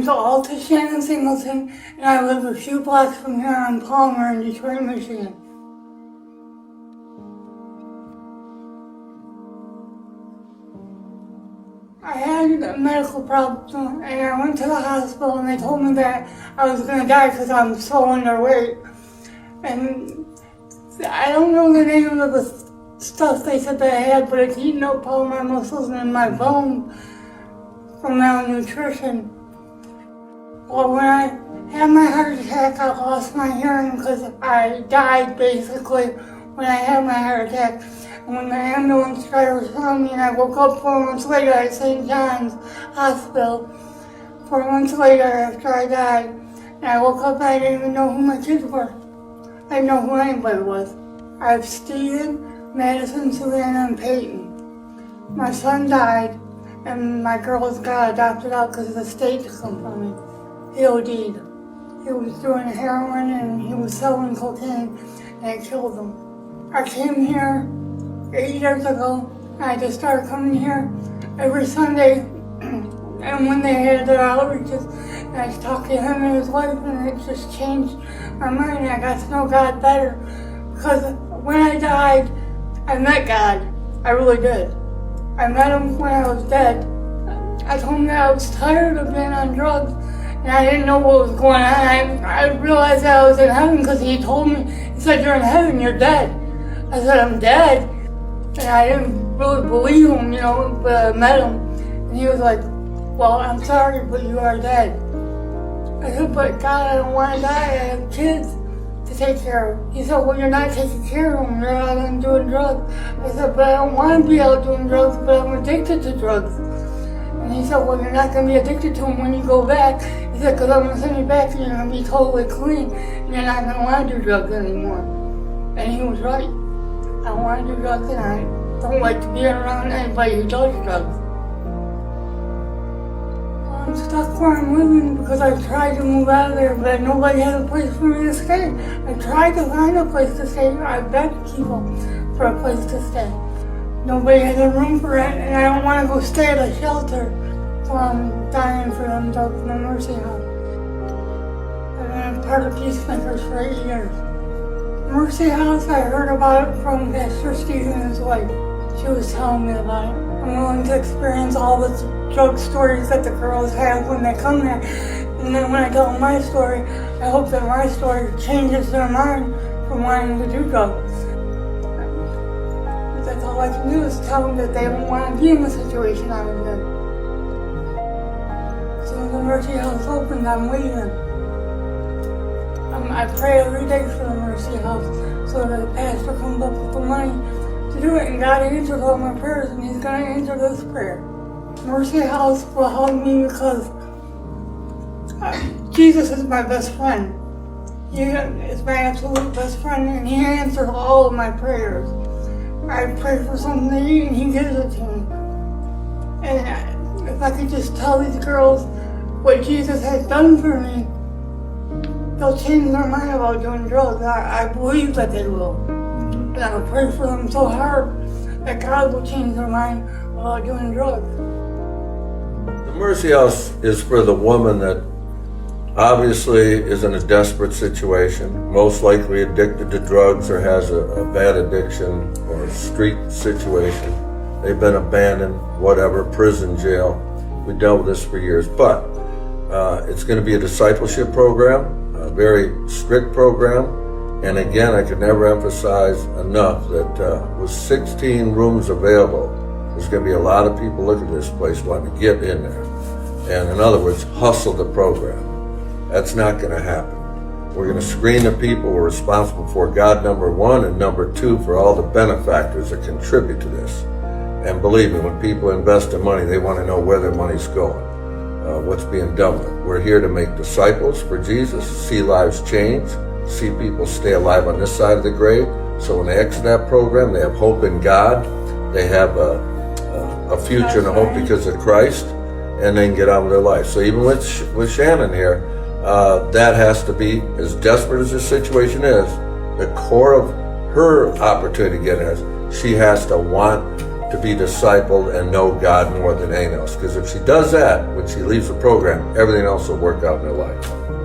name's Shannon, and I live a few blocks from here on Palmer in Detroit, Michigan. I had a medical problem, and I went to the hospital, and they told me that I was going to die because I'm so underweight. And I don't know the name of the stuff they said that I had, but it's eating up all my muscles and my bone from malnutrition. Well, when I had my heart attack, I lost my hearing because I died basically when I had my heart attack. And when the ambulance driver found me, and I woke up 4 months later at St. John's Hospital, 4 months later after I died, and I woke up and I didn't even know who my kids were. I didn't know who anybody was. I have Steven, Madison, Savannah, and Peyton. My son died, and my girls got adopted out because the state took them from me. He OD'd. He was doing heroin and he was selling cocaine, and it killed him. I came here 8 years ago, and I just started coming here every Sunday, and when they had their outreaches, and I talked to him and his wife, and it just changed my mind, and I got to know God better. Because when I died, I met God. I really did. I met him when I was dead. I told him that I was tired of being on drugs, and I didn't know what was going on. I realized that I was in heaven because he told me, he said, "You're in heaven, you're dead." I said, "I'm dead." And I didn't really believe him, but I met him. And he was like, "Well, I'm sorry, but you are dead." I said, "But God, I don't want to die. I have kids to take care of." He said, "Well, you're not taking care of them. You're out and doing drugs." I said, "But I don't want to be out doing drugs, but I'm addicted to drugs." And he said, "Well, you're not going to be addicted to them when you go back." He said, "Because I'm going to send you back and you're going to be totally clean, and you're not going to want to do drugs anymore." And he was right. I don't want to do drugs, and I don't like to be around anybody who does drugs. I'm stuck where I'm living because I tried to move out of there, but nobody had a place for me to stay. I tried to find a place to stay. I begged people for a place to stay. Nobody has a room for it, and I don't want to go stay at a shelter. So I'm dying for them to open a mercy home. I've been part of Peacemakers for 8 years. Mercy House, I heard about it from Pastor Steve and his wife. She was telling me about it. I'm willing to experience all the drug stories that the girls have when they come there. And then when I tell them my story, I hope that my story changes their mind from wanting to do drugs. That's all I can do is tell them that they don't want to be in the situation I was in. So when the Mercy House opens, I'm waiting. I pray every day for the Mercy House so that the pastor comes up with the money to do it, and God answers all my prayers, and he's going to answer this prayer. Mercy House will help me because Jesus is my best friend. He is my absolute best friend, and he answers all of my prayers. I pray for something to eat, and he gives it to me. And if I could just tell these girls what Jesus has done for me, they'll change their mind about doing drugs. I believe that they will. And I would pray for them so hard that God will change their mind about doing drugs. The Mercy House is for the woman that obviously is in a desperate situation, most likely addicted to drugs or has a bad addiction or a street situation. They've been abandoned, whatever, prison, jail. We dealt with this for years. But it's going to be a discipleship program, a very strict program. And again, I could never emphasize enough that with 16 rooms available, there's going to be a lot of people looking at this place wanting to get in there. And in other words, hustle the program. That's not going to happen. We're going to screen the people we're responsible for God, number one, and number two, for all the benefactors that contribute to this. And believe me, when people invest their money, they want to know where their money's going, what's being done with it. We're here to make disciples for Jesus, see lives change, see people stay alive on this side of the grave. So when they exit that program, they have hope in God, they have a future and a hope because of Christ, and they can get on with their life. So even with Shannon here, that has to be, as desperate as this situation is, the core of her opportunity to get in is she has to want to be discipled and know God more than anything else. Because if she does that, when she leaves the program, everything else will work out in her life.